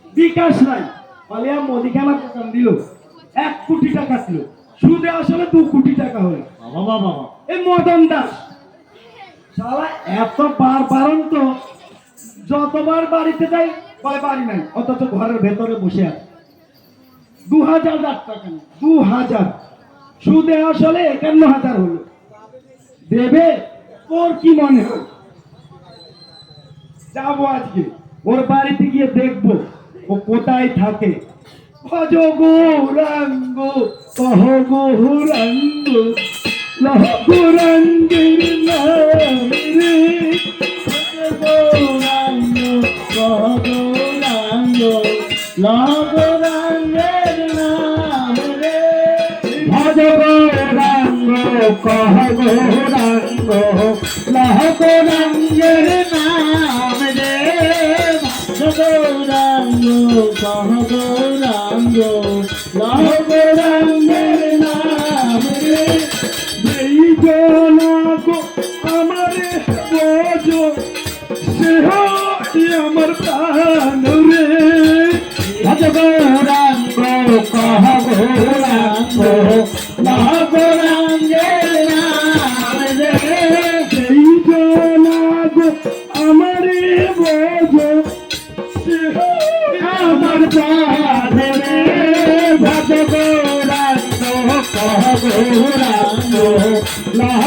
বিকাশ নাই পালিয়া মুদিখানা দোকান দিল 1 কোটি টাকা ছিল সুদে আসলে 2 কোটি টাকা হলো বাবা বাবা এই মদন দাস শালা এত বারন্ত যতবার বাড়িতে যাই বলে বাড়ি নাই অথচ ঘরের ভেতরে বসে আছে 2000 টাকা নেই 2000 সুদে আসলে 51000 হলো দেবে ওর কি মনে হয় যাবো আজকে ওর বাড়িতে গিয়ে দেখবো ও কোথায় থাকে ভজ গৌরাঙ্গ কহ গৌরাঙ্গ লহ গৌরাঙ্গের নাম রে গৌরাঙ্গ কহ গৌরাঙ্গ লহ গৌরাঙ্গের নাম রে ভজ গৌরাঙ্গ কহ গৌরাঙ্গ লহ গৌরাঙ্গের নাম রে গৌরাঙ্গ কহ গৌরাঙ্গ লহ গৌরাঙ্গের নাম রে এই জনাগো আমারে বোঝো সে হয় আমার প্রাণ রে ভজ গৌরাঙ্গ কহ গৌরাঙ্গ লহ গৌরাঙ্গের নাম রে এই জনাগো আমারে বোঝো সে হয় আমার প্রাণ রে ভজ গৌরাঙ্গ কহ গৌরাঙ্গ লহ